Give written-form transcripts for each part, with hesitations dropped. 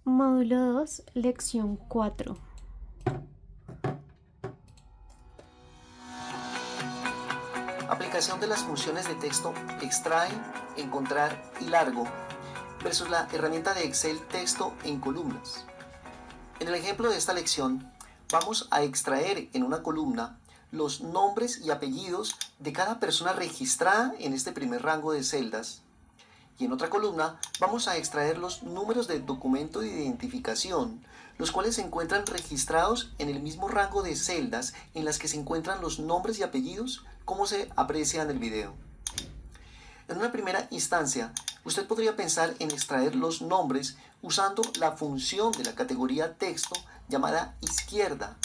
Módulo 2, lección 4. Aplicación de las funciones de texto extrae, encontrar y largo versus la herramienta de Excel texto en columnas. En el ejemplo de esta lección, vamos a extraer en una columna los nombres y apellidos de cada persona registrada en este primer rango de celdas. Y en otra columna vamos a extraer los números de documento de identificación, los cuales se encuentran registrados en el mismo rango de celdas en las que se encuentran los nombres y apellidos, como se aprecia en el video. En una primera instancia, usted podría pensar en extraer los nombres usando la función de la categoría texto llamada izquierda,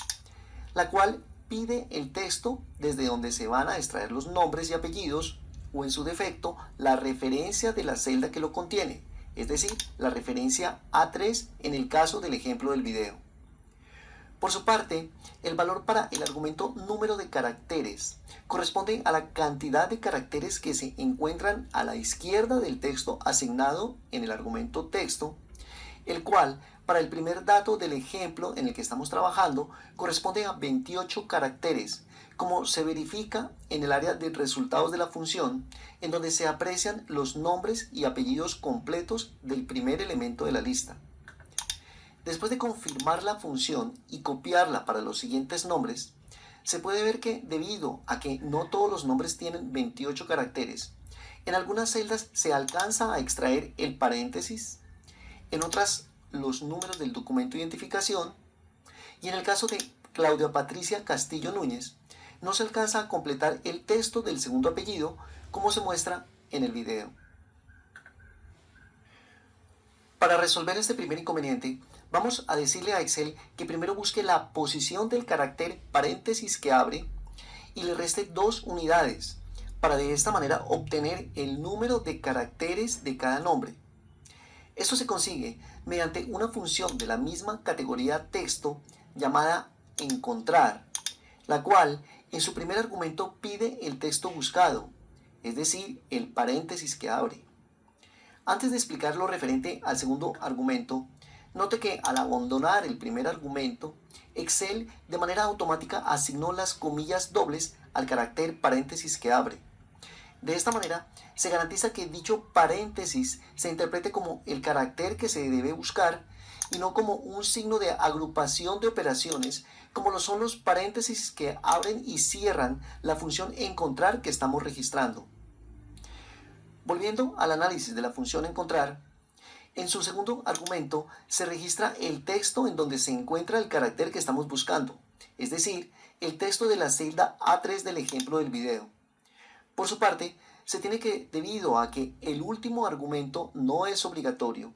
la cual pide el texto desde donde se van a extraer los nombres y apellidos, o en su defecto, la referencia de la celda que lo contiene, es decir, la referencia A3 en el caso del ejemplo del video. Por su parte, el valor para el argumento número de caracteres corresponde a la cantidad de caracteres que se encuentran a la izquierda del texto asignado en el argumento texto, el cual, para el primer dato del ejemplo en el que estamos trabajando, corresponde a 28 caracteres, como se verifica en el área de resultados de la función, en donde se aprecian los nombres y apellidos completos del primer elemento de la lista. Después de confirmar la función y copiarla para los siguientes nombres, se puede ver que debido a que no todos los nombres tienen 28 caracteres, en algunas celdas se alcanza a extraer el paréntesis, en otras los números del documento de identificación, y en el caso de Claudia Patricia Castillo Núñez, no se alcanza a completar el texto del segundo apellido, como se muestra en el video. Para resolver este primer inconveniente, vamos a decirle a Excel que primero busque la posición del carácter paréntesis que abre y le reste 2 unidades, para de esta manera obtener el número de caracteres de cada nombre. Esto se consigue mediante una función de la misma categoría texto llamada encontrar, la cual en su primer argumento pide el texto buscado, es decir, el paréntesis que abre. Antes de explicar lo referente al segundo argumento, note que al abandonar el primer argumento, Excel de manera automática asignó las comillas dobles al carácter paréntesis que abre. De esta manera, se garantiza que dicho paréntesis se interprete como el carácter que se debe buscar y no como un signo de agrupación de operaciones, como lo son los paréntesis que abren y cierran la función encontrar que estamos registrando. Volviendo al análisis de la función encontrar, en su segundo argumento se registra el texto en donde se encuentra el carácter que estamos buscando, es decir, el texto de la celda A3 del ejemplo del video. Por su parte, se tiene que, debido a que el último argumento no es obligatorio,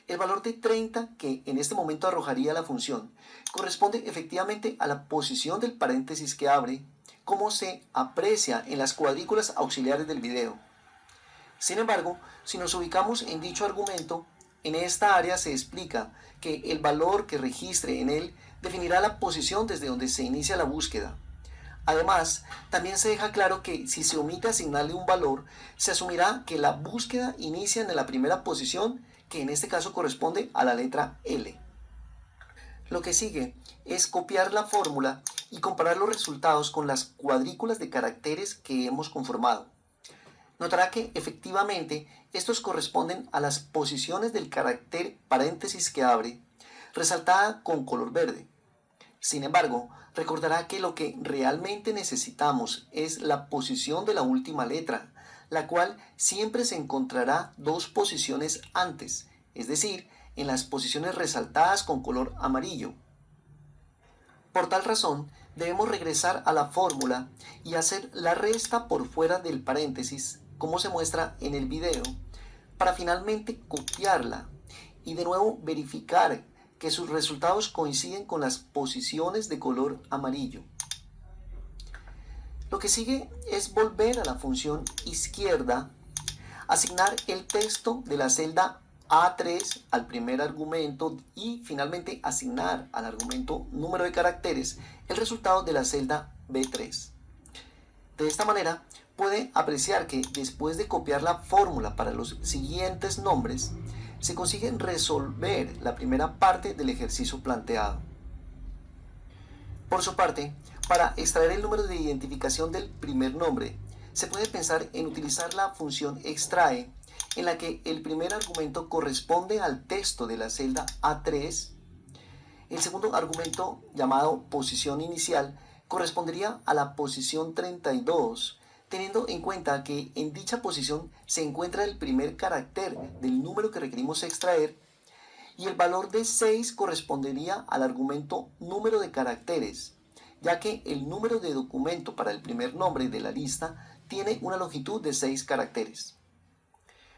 el valor de 30 que en este momento arrojaría la función corresponde efectivamente a la posición del paréntesis que abre, como se aprecia en las cuadrículas auxiliares del video. Sin embargo, si nos ubicamos en dicho argumento, en esta área se explica que el valor que registre en él definirá la posición desde donde se inicia la búsqueda. Además, también se deja claro que si se omite asignarle un valor, se asumirá que la búsqueda inicia en la primera posición, que en este caso corresponde a la letra L. Lo que sigue es copiar la fórmula y comparar los resultados con las cuadrículas de caracteres que hemos conformado. Notará que efectivamente estos corresponden a las posiciones del carácter paréntesis que abre, resaltada con color verde. Sin embargo, recordará que lo que realmente necesitamos es la posición de la última letra, la cual siempre se encontrará 2 posiciones antes, es decir, en las posiciones resaltadas con color amarillo. Por tal razón, debemos regresar a la fórmula y hacer la resta por fuera del paréntesis, como se muestra en el video, para finalmente copiarla y de nuevo verificar que sus resultados coinciden con las posiciones de color amarillo. Lo que sigue es volver a la función izquierda, asignar el texto de la celda A3 al primer argumento y finalmente asignar al argumento número de caracteres el resultado de la celda B3. De esta manera, puede apreciar que después de copiar la fórmula para los siguientes nombres, se consigue resolver la primera parte del ejercicio planteado. Por su parte, para extraer el número de identificación del primer nombre, se puede pensar en utilizar la función extrae, en la que el primer argumento corresponde al texto de la celda A3, el segundo argumento, llamado posición inicial, correspondería a la posición 32, teniendo en cuenta que en dicha posición se encuentra el primer carácter del número que requerimos extraer, y el valor de 6 correspondería al argumento número de caracteres, ya que el número de documento para el primer nombre de la lista tiene una longitud de 6 caracteres.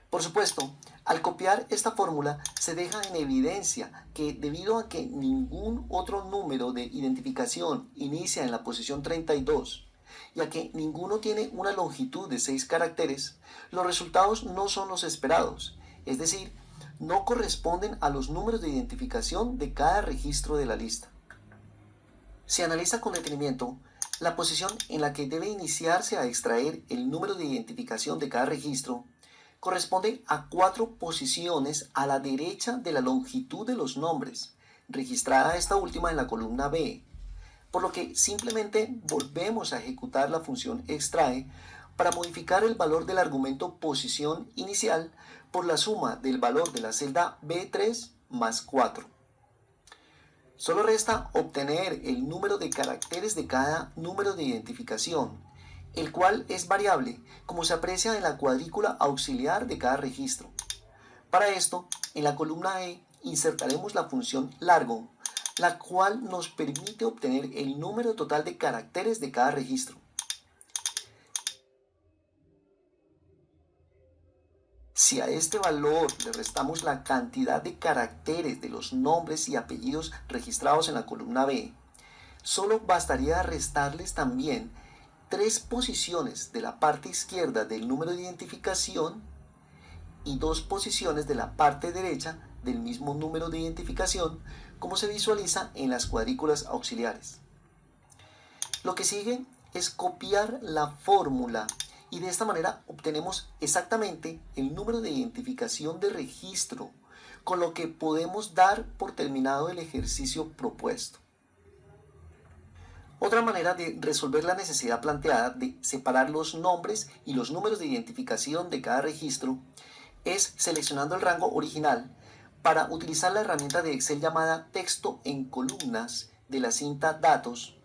Por supuesto, al copiar esta fórmula se deja en evidencia que debido a que ningún otro número de identificación inicia en la posición 32, y a que ninguno tiene una longitud de 6 caracteres, los resultados no son los esperados, es decir, no corresponden a los números de identificación de cada registro de la lista. Se analiza con detenimiento la posición en la que debe iniciarse a extraer el número de identificación de cada registro. Corresponde a 4 posiciones a la derecha de la longitud de los nombres, registrada esta última en la columna B, por lo que simplemente volvemos a ejecutar la función extrae para modificar el valor del argumento posición inicial por la suma del valor de la celda B3 más 4. Solo resta obtener el número de caracteres de cada número de identificación, el cual es variable, como se aprecia en la cuadrícula auxiliar de cada registro. Para esto, en la columna E insertaremos la función largo, la cual nos permite obtener el número total de caracteres de cada registro. Si a este valor le restamos la cantidad de caracteres de los nombres y apellidos registrados en la columna B, solo bastaría restarles también 3 posiciones de la parte izquierda del número de identificación y 2 posiciones de la parte derecha del mismo número de identificación, como se visualiza en las cuadrículas auxiliares. Lo que sigue es copiar la fórmula y de esta manera obtenemos exactamente el número de identificación de registro, con lo que podemos dar por terminado el ejercicio propuesto. Otra manera de resolver la necesidad planteada de separar los nombres y los números de identificación de cada registro es seleccionando el rango original para utilizar la herramienta de Excel llamada texto en columnas de la cinta datos,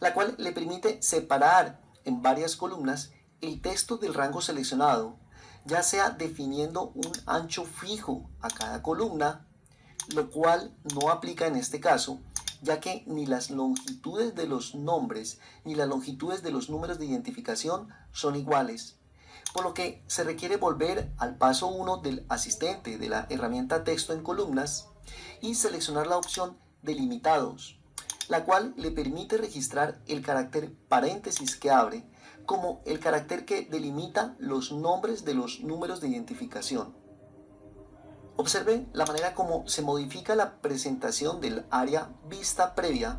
la cual le permite separar en varias columnas el texto del rango seleccionado, ya sea definiendo un ancho fijo a cada columna, lo cual no aplica en este caso, ya que ni las longitudes de los nombres ni las longitudes de los números de identificación son iguales, por lo que se requiere volver al paso 1 del asistente de la herramienta texto en columnas y seleccionar la opción delimitados, la cual le permite registrar el carácter paréntesis que abre como el carácter que delimita los nombres de los números de identificación. Observe la manera como se modifica la presentación del área vista previa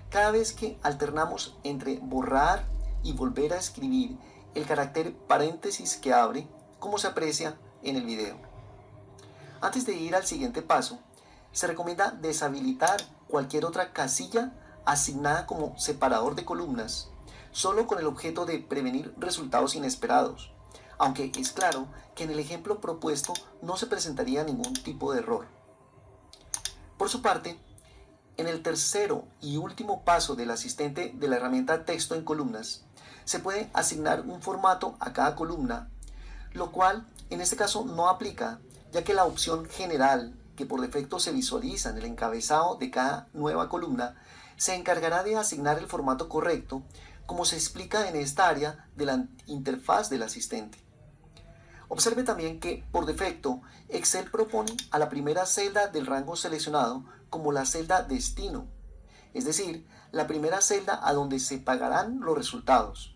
cada vez que alternamos entre borrar y volver a escribir el carácter paréntesis que abre, como se aprecia en el video. Antes de ir al siguiente paso, se recomienda deshabilitar cualquier otra casilla asignada como separador de columnas, solo con el objeto de prevenir resultados inesperados, aunque es claro que en el ejemplo propuesto no se presentaría ningún tipo de error. Por su parte, en el tercero y último paso del asistente de la herramienta texto en columnas, se puede asignar un formato a cada columna, lo cual en este caso no aplica, ya que la opción general, que por defecto se visualiza en el encabezado de cada nueva columna, se encargará de asignar el formato correcto, como se explica en esta área de la interfaz del asistente. Observe también que, por defecto, Excel propone a la primera celda del rango seleccionado como la celda destino, es decir, la primera celda a donde se pagarán los resultados.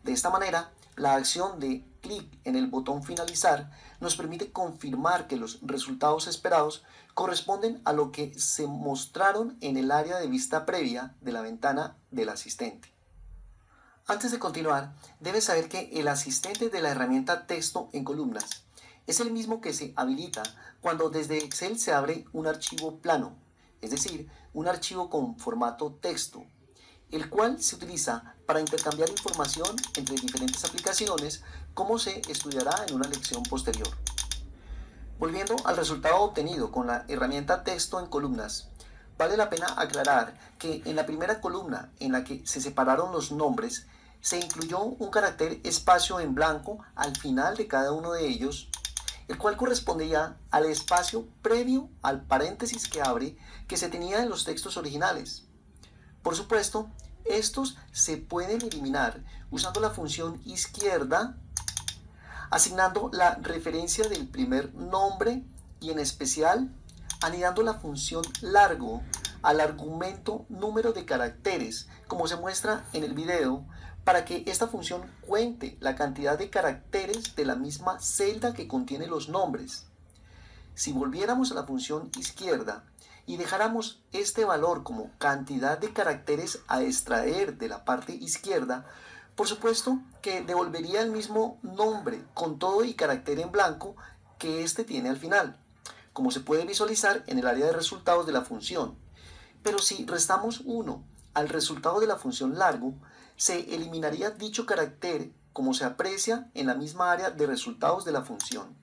De esta manera, la acción de clic en el botón finalizar nos permite confirmar que los resultados esperados corresponden a lo que se mostraron en el área de vista previa de la ventana del asistente. Antes de continuar, debes saber que el asistente de la herramienta texto en columnas Es el mismo que se habilita cuando desde Excel se abre un archivo plano, es decir, un archivo con formato texto, el cual se utiliza para intercambiar información entre diferentes aplicaciones, como se estudiará en una lección posterior. Volviendo al resultado obtenido con la herramienta texto en columnas, vale la pena aclarar que en la primera columna en la que se separaron los nombres, se incluyó un carácter espacio en blanco al final de cada uno de ellos, el cual correspondía al espacio previo al paréntesis que abre que se tenía en los textos originales. Por supuesto, estos se pueden eliminar usando la función izquierda, asignando la referencia del primer nombre y en especial anidando la función largo al argumento número de caracteres, como se muestra en el video, para que esta función cuente la cantidad de caracteres de la misma celda que contiene los nombres. Si volviéramos a la función izquierda y dejáramos este valor como cantidad de caracteres a extraer de la parte izquierda, por supuesto que devolvería el mismo nombre con todo y carácter en blanco que este tiene al final, como se puede visualizar en el área de resultados de la función. Pero si restamos 1 al resultado de la función largo, se eliminaría dicho carácter como se aprecia en la misma área de resultados de la función.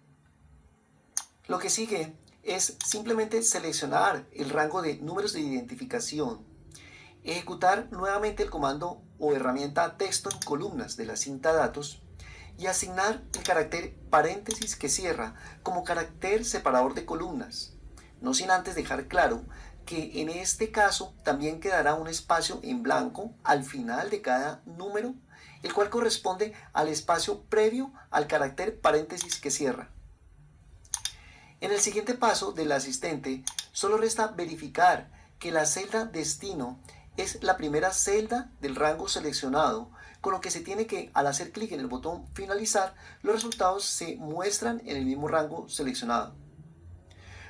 Lo que sigue es simplemente seleccionar el rango de números de identificación, ejecutar nuevamente el comando o herramienta texto en columnas de la cinta datos y asignar el carácter paréntesis que cierra como carácter separador de columnas, no sin antes dejar claro que en este caso también quedará un espacio en blanco al final de cada número, el cual corresponde al espacio previo al carácter paréntesis que cierra. En el siguiente paso del asistente, solo resta verificar que la celda destino es la primera celda del rango seleccionado, con lo que se tiene que, al hacer clic en el botón finalizar, los resultados se muestran en el mismo rango seleccionado.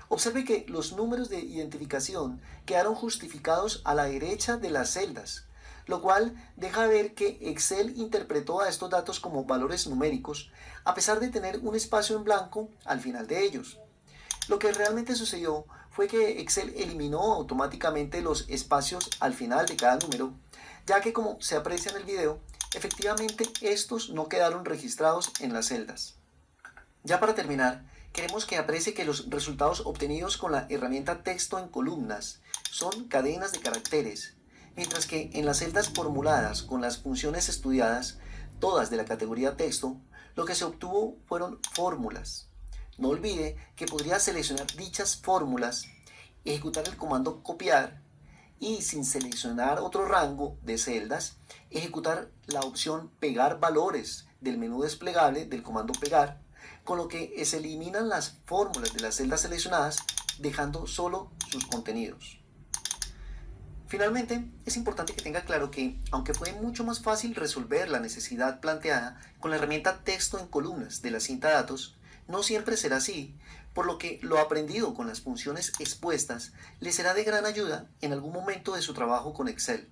Observe que los números de identificación quedaron justificados a la derecha de las celdas, lo cual deja ver que Excel interpretó a estos datos como valores numéricos, a pesar de tener un espacio en blanco al final de ellos. Lo que realmente sucedió fue que Excel eliminó automáticamente los espacios al final de cada número, ya que, como se aprecia en el video, efectivamente estos no quedaron registrados en las celdas. Ya para terminar, queremos que aprecie que los resultados obtenidos con la herramienta texto en columnas son cadenas de caracteres, mientras que en las celdas formuladas con las funciones estudiadas, todas de la categoría texto, lo que se obtuvo fueron fórmulas. No olvide que podría seleccionar dichas fórmulas, ejecutar el comando copiar y, sin seleccionar otro rango de celdas, ejecutar la opción pegar valores del menú desplegable del comando pegar, con lo que se eliminan las fórmulas de las celdas seleccionadas, dejando solo sus contenidos. Finalmente, es importante que tenga claro que, aunque fue mucho más fácil resolver la necesidad planteada con la herramienta texto en columnas de la cinta datos, no siempre será así, por lo que lo aprendido con las funciones expuestas le será de gran ayuda en algún momento de su trabajo con Excel.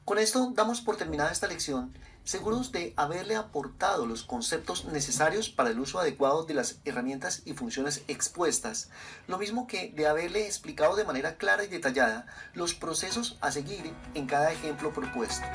Con esto damos por terminada esta lección, seguros de haberle aportado los conceptos necesarios para el uso adecuado de las herramientas y funciones expuestas, lo mismo que de haberle explicado de manera clara y detallada los procesos a seguir en cada ejemplo propuesto.